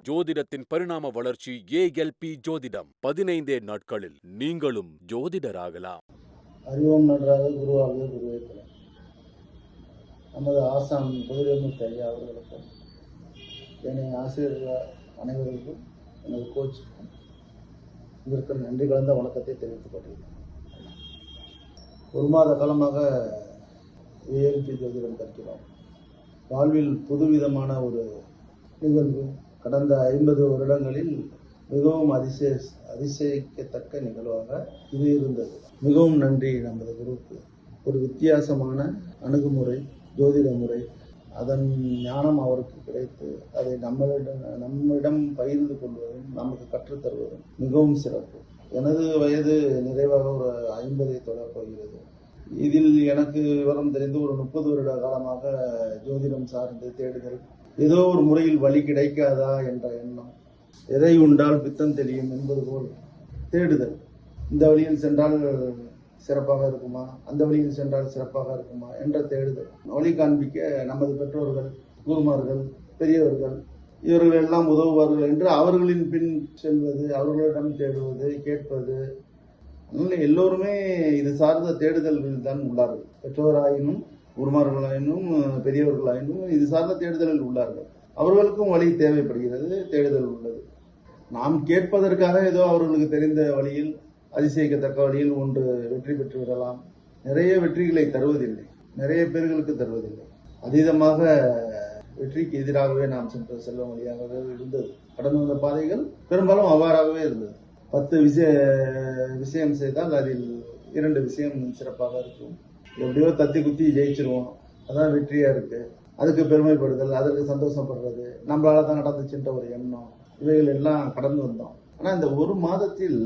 ஜோதிடத்தின் பரிணாம வளர்ச்சி ஏஎல்பி ஜோதிடம் 15 நாட்களில் நீங்களும் ஜோதிடராகலாம். அறிவோம் நன்றாக குருவாக குருவே துணை. நமது ஆசான் புதுடெழுமூர்த்தி ஐயா அவர்களுக்கும் என்னுடைய ஆசிரியர்கள் அனைவருக்கும் எனது கோச்சுக்கும் இதற்கு நன்றி கலந்த வணக்கத்தை தெரிவித்துக் கொள்கிறேன். ஒரு மாத காலமாக ஏஎல்பி ஜோதிடம் கற்கிறோம். வாழ்வில் புதுவிதமான ஒரு நிகழ்வு கடந்த 50 வருடங்களில் மிகவும் அதிசயிக்கத்தக்க நிகழ்வாக இது இருந்தது. மிகவும் நன்றி நமது குருவுக்கு. ஒரு வித்தியாசமான அணுகுமுறை, ஜோதிட முறை, அதன் ஞானம் அவருக்கு கிடைத்து அதை நம்மிடம் பகிர்ந்து கொள்வதும் நமக்கு கற்றுத்தருவதும் மிகவும் சிறப்பு. எனது வயது நிறைவாக ஒரு 50 தொடர் போகிறது. இதில் எனக்கு விவரம் தெரிந்து ஒரு 30 வருட காலமாக ஜோதிடம் சார்ந்து தேடுதல், ஏதோ ஒரு முறையில் வழி கிடைக்காதா என்ற எண்ணம், எதை உண்டால் பித்தம் தெளியும் என்பது போல் தேடுதல். இந்த வழியில் சென்றால் சிறப்பாக இருக்குமா, அந்த வழியில் சென்றால் சிறப்பாக இருக்குமா என்ற தேடுதல். வழி காண்பிக்க நமது பெற்றோர்கள், குருமார்கள், பெரியவர்கள் இவர்கள் எல்லாம் உதவுவார்கள் என்று அவர்களின் பின் செல்வது, அவர்களிடம் தேடுவது, கேட்பது. அதனால எல்லோருமே இது சார்ந்த தேடுதல்கள் தான் உள்ளார்கள். பெற்றோராயினும் குருமார்களாயினும் பெரியவர்களாயினும் இது சார்ந்த தேடுதலில் உள்ளார்கள். அவர்களுக்கும் வழி தேவைப்படுகிறது, தேடுதல் உள்ளது. நாம் கேட்பதற்காக ஏதோ அவர்களுக்கு தெரிந்த வழியில், அதிசயிக்கத்தக்க வழியில் ஒன்று வெற்றி பெற்று விடலாம். நிறைய வெற்றிகளை தருவதில்லை, நிறைய பேர்களுக்கு தருவதில்லை. அதீதமாக வெற்றிக்கு எதிராகவே நாம் செல்லும் வழியாகவே இருந்தது. கடந்து வந்த பாதைகள் பெரும்பாலும் அவ்வாறாகவே இருந்தது. 10 விஷயம் செய்தால் அதில் 2 விஷயம் சிறப்பாக இருக்கும். எப்படியோ தத்தி குத்தி ஜெயிச்சிருவோம், அதான் வெற்றியா இருக்கு. அதுக்கு பெருமைப்படுதல், அதற்கு சந்தோஷப்படுறது, நம்மளால தான் நடந்துச்சுன்ற ஒரு எண்ணம், இவைகள் எல்லாம் கடந்து வந்தோம். ஆனா இந்த ஒரு மாதத்தில்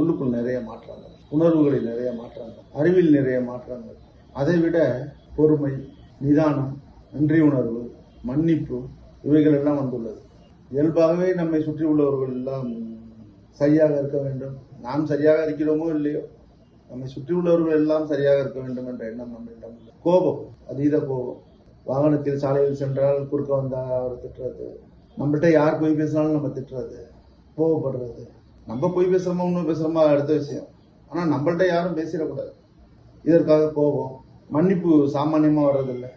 உள்ளுக்குள் நிறைய மாற்றங்கள், உணர்வுகளில் நிறைய மாற்றங்கள், அறிவில் நிறைய மாற்றங்கள், அதை விட பொறுமை, நிதானம், நன்றி உணர்வு, மன்னிப்பு இவைகள் எல்லாம் வந்துள்ளது. இயல்பாகவே நம்மை சுற்றி உள்ளவர்கள் எல்லாம் சரியாக இருக்க வேண்டும், நாம் சரியாக இருக்கிறோமோ இல்லையோ நம்மை சுற்றி உள்ளவர்கள் எல்லாம் சரியாக இருக்க வேண்டும் என்ற எண்ணம் நம்மளிடம். கோபம், அதீத கோபம். வாகனத்தில் சாலையில் சென்றால் குறுக்க வந்தா அவர் திட்டுறது, நம்மள்கிட்ட யார் போய் பேசினாலும் நம்ம திட்டுறது, கோபப்படுறது. நம்ம போய் பேசுறோமோ இன்னும் பேசுறோமா அடுத்த விஷயம், ஆனா நம்மள்கிட்ட யாரும் பேசிடக்கூடாது. இதற்காக கோபம். மன்னிப்பு சாமானியமா வர்றதில்லை.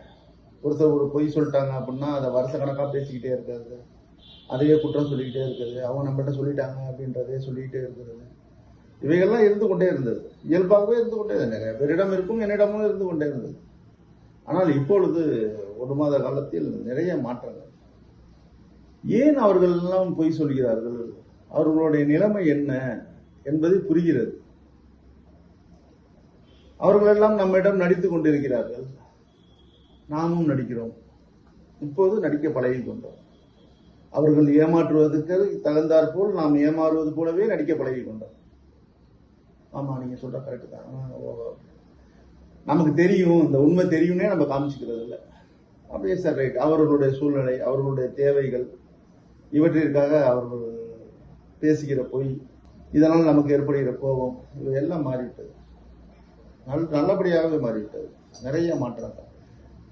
ஒருத்தர் ஒரு பொய் சொல்லிட்டாங்க அப்படின்னா அதை வருஷ கணக்காக பேசிக்கிட்டே இருக்கிறது, அதையே குற்றம் சொல்லிக்கிட்டே இருக்கிறது, அவங்க நம்மள்கிட்ட சொல்லிட்டாங்க அப்படின்றதே சொல்லிக்கிட்டே இருக்கிறது. இவைகள்லாம் இருந்து கொண்டே இருந்தது, இயல்பாகவே இருந்து கொண்டே இருந்தது. நிறைய பேரிடம் இருக்கும், என்னிடமும் இருந்து கொண்டே இருந்தது. ஆனால் இப்பொழுது ஒரு மாத காலத்தில் நிறைய மாற்றங்கள். ஏன் அவர்கள் எல்லாம் பொய் சொல்கிறார்கள், அவர்களுடைய நிலைமை என்ன என்பது புரிகிறது. அவர்கள் எல்லாம் நம்மிடம் நடித்து கொண்டிருக்கிறார்கள், நாமும் நடிக்கிறோம். இப்போது நடிக்க பழகி கொண்டோம். அவர்கள் ஏமாற்றுவதற்கு தகுந்தாற்போல் நாம் ஏமாறுவது போலவே நடிக்க பழகி கொண்டோம். ஆமா, நீங்க சொல்ற கரெக்டு தான், நமக்கு தெரியும், இந்த உண்மை தெரியும்னே நம்ம காமிச்சிக்கிறது இல்லை. அப்படியே சார் ரைட், அவர்களுடைய சூழ்நிலை, அவர்களுடைய தேவைகள், இவற்றிற்காக அவர்கள் பேசுகிற பொய், இதனால் நமக்கு ஏற்படுகிற கோபம், இவையெல்லாம் மாறிவிட்டது. நல்லபடியாகவே மாறிவிட்டது. நிறைய மாற்றங்கள்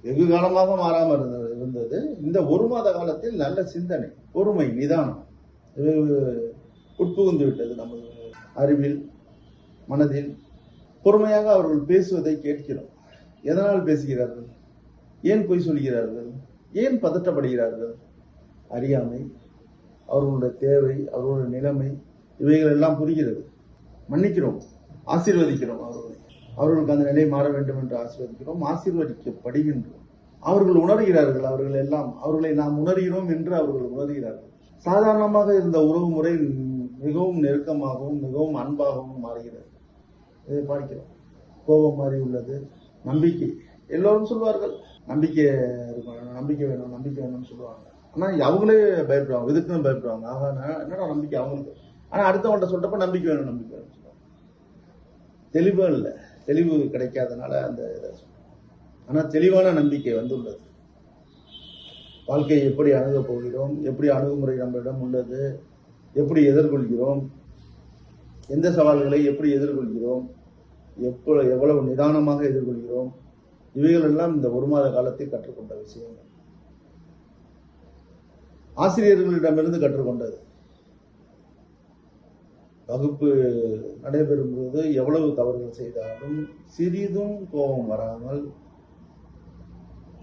வெகு காலமாக மாறாமல் இருந்தது. இந்த ஒரு மாத காலத்தில் நல்ல சிந்தனை, பொறுமை, நிதானம் உட்புகுந்து விட்டது நமது அறிவில், மனதில். பொறுமையாக அவர்கள் பேசுவதை கேட்கிறோம். எதனால் பேசுகிறார்கள், ஏன் பொய் சொல்கிறார்கள், ஏன் பதற்றப்படுகிறார்கள்? அறியாமை, அவர்களுடைய தேவை, அவர்களுடைய நிலைமை, இவைகள் எல்லாம் புரிகிறது. மன்னிக்கிறோம், ஆசீர்வதிக்கிறோம். அவர்களுக்கு அந்த நிலை மாற வேண்டும் என்று ஆசீர்வதிக்கிறோம், ஆசீர்வதிக்கப்படுகின்றோம். அவர்கள் உணர்கிறார்கள், அவர்களை நாம் உணர்கிறோம் என்று அவர்கள் உணர்கிறார்கள். சாதாரணமாக இருந்த உறவு முறை மிகவும் நெருக்கமாகவும் மிகவும் அன்பாகவும் மாறுகிறது. இதை பார்க்கிறோம். கோபம் மாறி உள்ளது. நம்பிக்கை, எல்லோரும் சொல்வார்கள் நம்பிக்கை இருக்கணும், நம்பிக்கை வேணும், நம்பிக்கை வேணும்னு சொல்லுவாங்க. ஆனால் அவங்களே பயப்படுவாங்க, இதுக்குன்னு பயப்படுவாங்க. ஆகா, என்னடா நம்பிக்கை அவங்களுக்கு. ஆனால் அடுத்தவங்கள்ட்ட சொல்றப்ப நம்பிக்கை வேணும், நம்பிக்கை வேணும்னு சொல்லுவாங்க. தெளிவா இல்லை, தெளிவு கிடைக்காதனால அந்த இதை சொல்லுவாங்க. ஆனால் தெளிவான நம்பிக்கை வந்துள்ளது. வாழ்க்கையை எப்படி அணுகப் போகிறோம், எப்படி அணுகுமுறை நம்மளிடம் உள்ளது, எப்படி எதிர்கொள்கிறோம், எந்த சவால்களை எப்படி எதிர்கொள்கிறோம், எவ்வளவு நிதானமாக எதிர்கொள்கிறோம், இவைகள் எல்லாம் இந்த ஒரு மாத காலத்தில் கற்றுக்கொண்ட விஷயங்கள். ஆசிரியர்களிடமிருந்து கற்றுக்கொண்டது. வகுப்பு நடைபெறும் போது எவ்வளவு தவறுகள் செய்தாலும் சிறிதும் கோபம் வராமல்,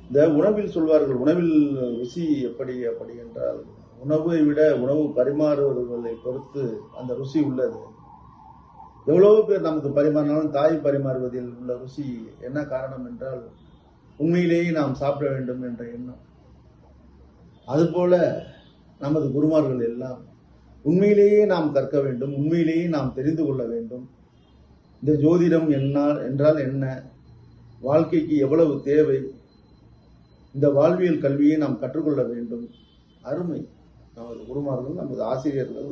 இந்த உணவில் சொல்வார்கள், உணவில் ருசி எப்படி அப்படி என்றால், உணவை விட உணவு பரிமாறுவதை பொறுத்து அந்த ருசி உள்ளது. எவ்வளவு பேர் நமக்கு பரிமாறினாலும் தாய் பரிமாறுவதில் உள்ள ருசி என்ன காரணம் என்றால், உண்மையிலேயே நாம் சாப்பிட வேண்டும் என்ற எண்ணம். அதுபோல நமது குருமார்கள் எல்லாம் உண்மையிலேயே நாம் கற்க வேண்டும், உண்மையிலேயே நாம் தெரிந்து கொள்ள வேண்டும். இந்த ஜோதிடம் என்றால் என்ன, வாழ்க்கைக்கு எவ்வளவு தேவை, இந்த வாழ்வியல் கல்வியை நாம் கற்றுக்கொள்ள வேண்டும். அருமை நமது குருமார்கள், நமது ஆசிரியர்கள்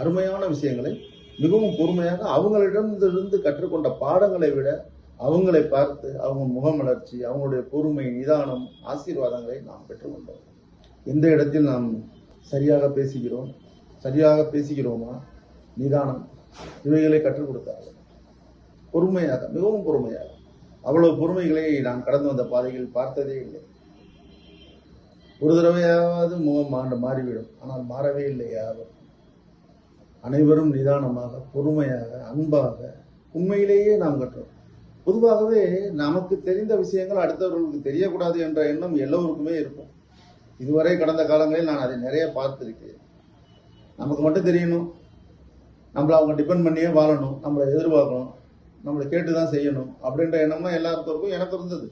அருமையான விஷயங்களை மிகவும் பொறுமையாக அவங்களிடமிருந்து கற்றுக்கொண்ட பாடங்களை விட அவங்களை பார்த்து அவங்க முகமலர்ச்சி, அவங்களுடைய பொறுமை, நிதானம், ஆசீர்வாதங்களை நாம் பெற்றுக்கொண்டோம். எந்த இடத்தில் நாம் சரியாக பேசுகிறோமா, நிதானம், இவைகளை கற்றுக் கொடுத்தார்கள். பொறுமையாக, மிகவும் பொறுமையாக. அவ்வளவு பொறுமைகளை நான் கடந்து வந்த பாதையில் பார்த்ததே இல்லை. ஒரு தடவையாவது முகம் மாறிவிடும், ஆனால் மாறவே இல்லை யாரும். அனைவரும் நிதானமாக, பொறுமையாக, அன்பாக, உண்மையிலேயே நாம் கற்றோம். பொதுவாகவே நமக்கு தெரிந்த விஷயங்கள் அடுத்தவர்களுக்கு தெரியக்கூடாது என்ற எண்ணம் எல்லோருக்குமே இருக்கும். இதுவரை கடந்த காலங்களில் நான் அதை நிறைய பார்த்திருக்கிறேன். நமக்கு மட்டும் தெரியணும், நம்மளை அவங்க டிபெண்ட் பண்ணியே வாழணும், நம்மளை எதிர்பார்க்கணும், நம்மளை கேட்டு தான் செய்யணும் அப்படின்ற எண்ணம்லாம் எல்லாருக்கும் எனக்கு இருந்தது.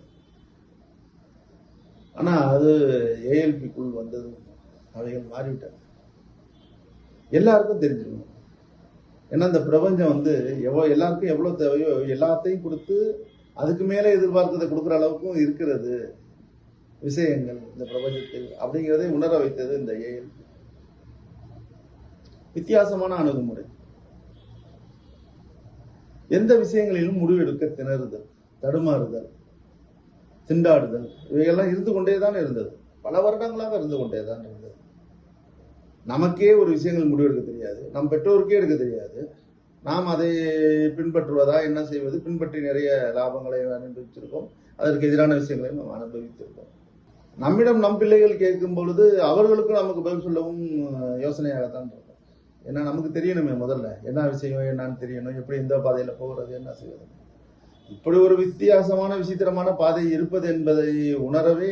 ஆனால் அது ஏஎல்பிக்குள் வந்தது, அவைகள் மாறிவிட்டன. எல்லாருக்கும் தெரிஞ்சுக்கணும். ஏன்னா இந்த பிரபஞ்சம் எல்லாருக்கும் எவ்வளோ தேவையோ எல்லாத்தையும் கொடுத்து அதுக்கு மேலே எதிர்பார்க்கறதை கொடுக்குற அளவுக்கும் இருக்கிறது விஷயங்கள் இந்த பிரபஞ்சத்தில் அப்படிங்கிறதை உணர வைத்தது இந்த ஏஎல்பி. வித்தியாசமான அணுகுமுறை. எந்த விஷயங்களிலும் முடிவெடுக்க திணறுதல், தடுமாறுதல், திண்டாடுதல் இவையெல்லாம் இருந்து கொண்டே தான் இருந்தது. பல வருடங்களாக இருந்து கொண்டே தான் இருந்தது. நமக்கே ஒரு விஷயங்கள் முடிவெடுக்க தெரியாது, நம் பெற்றோருக்கே எடுக்க தெரியாது. நாம் அதை பின்பற்றுவதா, என்ன செய்வது, பின்பற்றி நிறைய லாபங்களை அனுபவிச்சிருக்கோம், அதற்கு எதிரான விஷயங்களையும் நாம் அனுபவித்திருக்கோம். நம்மிடம் நம் பிள்ளைகள் கேட்கும் பொழுது அவர்களுக்கும் நமக்கு பதில் சொல்லவும் யோசனையாகத்தான் இருக்கும். ஏன்னா நமக்கு தெரியணுமே, முதல்ல என்ன விஷயம் என்னன்னு தெரியணும், எப்படி இந்த பாதையில் போகிறது, என்ன செய்வது. இப்படி ஒரு விசித்திரமான பாதை இருப்பது என்பதை உணரவே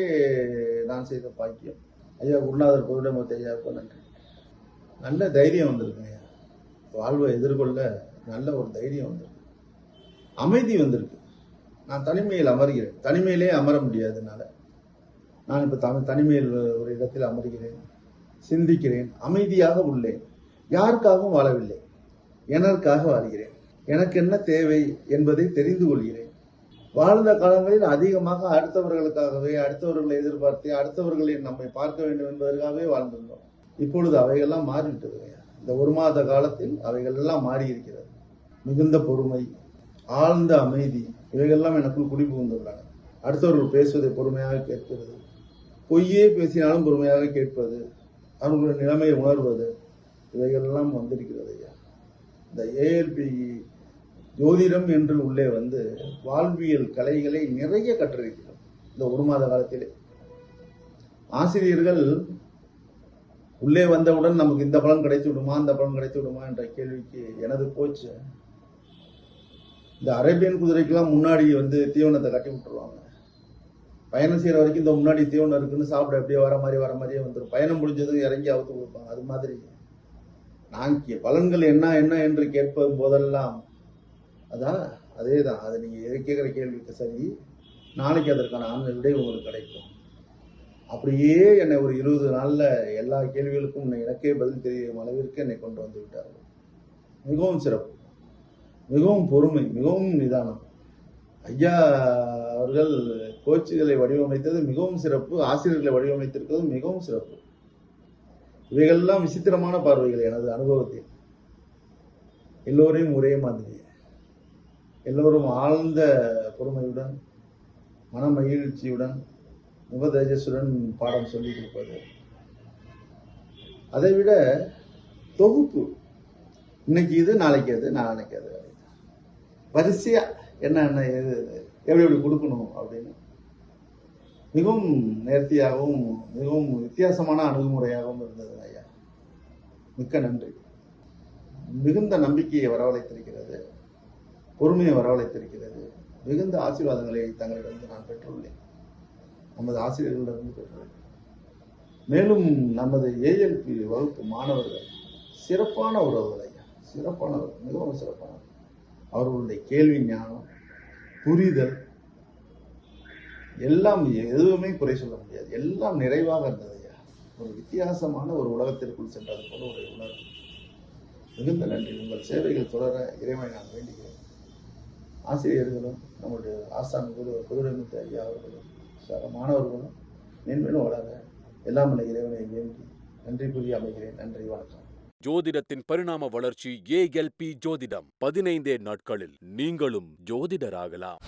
நான் செய்த பாக்கியம். ஐயா குருநாதர் பொதுடமூர்த்தி ஐயாவுக்கு நன்றி. நல்ல தைரியம் வந்திருக்குங்க ஐயா, வாழ்வை எதிர்கொள்ள நல்ல ஒரு தைரியம் வந்திருக்கு, அமைதி வந்திருக்கு. நான் தனிமையில் அமர்கிறேன், தனிமையிலே அமர முடியாதனால நான் இப்போ தனிமையில் ஒரு இடத்தில் அமர்கிறேன், சிந்திக்கிறேன், அமைதியாக உள்ளேன். யாருக்காகவும் வாழவில்லை, எனக்காக வாழ்கிறேன். எனக்கு என்ன தேவை என்பதை தெரிந்து கொள்கிறேன். வாழ்ந்த காலங்களில் அதிகமாக அடுத்தவர்களுக்காகவே, அடுத்தவர்களை எதிர்பார்த்து, அடுத்தவர்களை நம்மை பார்க்க வேண்டும் என்பதற்காகவே வாழ்ந்திருந்தோம். இப்பொழுது அவைகள்லாம் மாறிவிட்டது. இந்த ஒரு மாத காலத்தில் அவைகள் எல்லாம் மாறி இருக்கிறது. மிகுந்த பொறுமை, ஆழ்ந்த அமைதி இவைகள்லாம் எனக்குள் குடிபுகுந்துள்ளன. அடுத்தவர்கள் பேசுவதை பொறுமையாக கேட்கிறது, பொய்யே பேசினாலும் பொறுமையாக கேட்பது, அவர்களுடைய நிலைமையை உணர்வது, இவைகளெல்லாம் வந்திருக்கிறது ஐயா. இந்த ஏஎல்பி ஜோதிடம் என்று உள்ளே வாழ்வியல் கலைகளை நிறைய கற்றிருக்கிறோம். இந்த ஒரு மாத காலத்திலே ஆசிரியர்கள் உள்ளே வந்தவுடன் நமக்கு இந்த பலன் கிடைத்து விடுமா, அந்த பலன் கிடைத்து விடுமா என்ற கேள்விக்கு எனது கோச், இந்த அரேபியன் குதிரைக்கெல்லாம் முன்னாடி தீவனத்தை கட்டி விட்டுருவாங்க. பயணம் செய்கிற வரைக்கும் இந்த முன்னாடி தீவனம் இருக்குன்னு சாப்பிட அப்படியே வர மாதிரியே வந்துடும். பயணம் முடிஞ்சதும் இறங்கி அவுத்து கொடுப்பாங்க. அது மாதிரி நான் பலன்கள் என்ன என்ன என்று கேட்பது போதெல்லாம் அதே தான். அது நீங்கள் கேட்குற கேள்விக்கு சரி, நாளைக்கு அதற்கான விடை உங்களுக்கு கிடைக்கும். அப்படியே என்னை ஒரு 20 நாளில் எல்லா கேள்விகளுக்கும் எனக்கே பதில் தெரியும் அளவிற்கு என்னை கொண்டு வந்து விட்டார்கள். மிகவும் சிறப்பு, மிகவும் பொறுமை, மிகவும் நிதானம். ஐயா அவர்கள் கோச்சுகளை வடிவமைத்தது மிகவும் சிறப்பு, ஆசிரியர்களை வடிவமைத்திருக்கிறது மிகவும் சிறப்பு. இவைகளெல்லாம் விசித்திரமான பார்வைகள் எனது அனுபவத்தில். எல்லோரையும் ஒரே மாதிரி, எல்லோரும் ஆழ்ந்த பொறுமையுடன், மன மகிழ்ச்சியுடன், முக தேஜஸுடன் பாடம் சொல்லிக் கொடுப்பது. அதை விட தொகுப்பு, இன்னைக்கு இது, நாளைக்கு அது, நாளைக்கு அது, வரிசையா என்ன என்ன எது எப்படி எப்படி கொடுக்கணும் அப்படின்னு மிகவும் நேர்த்தியாகவும் மிகவும் வித்தியாசமான அணுகுமுறையாகவும் இருந்தது ஐயா. மிக்க நன்றி. மிகுந்த நம்பிக்கையை வரவழைத்திருக்கிறது, பொறுமையை வரவழைத்திருக்கிறது. மிகுந்த ஆசீர்வாதங்களை தங்களிடமிருந்து நான் பெற்றுள்ளேன், நமது ஆசிரியர்களிடமிருந்து பெற்றுள்ளேன். மேலும் நமது ஏஎல்பி வகுப்பு மாணவர்கள் சிறப்பான உறவுகள் ஐயா, சிறப்பானவர்கள், மிகவும் சிறப்பானவர்கள். அவர்களுடைய கேள்வி ஞானம், புரிதல் எல்லாம் எதுவுமே குறை சொல்ல முடியாது. எல்லாம் நிறைவாக இருந்தது ஐயா. ஒரு வித்தியாசமான ஒரு உலகத்திற்குள் சென்றது போல ஒரு உணர்வு. மிகுந்த நன்றி. உங்கள் சேவைகள் தொடர இறைவனை நான் வேண்டுகிறேன். ஆசிரியர்களும் நம்முடைய ஆசான் குருரமித்த ஐயா அவர்களும் சக மாணவர்களும் மென்மேலும் வளர எல்லாம் உள்ள இறைவனை வேண்டி நன்றி கூறி அமைகிறேன். நன்றி, வணக்கம். ஜோதிடத்தின் பரிணாம வளர்ச்சி ஏஎல்பி ஜோதிடம். 15 நாட்களில் நீங்களும் ஜோதிடராகலாம்.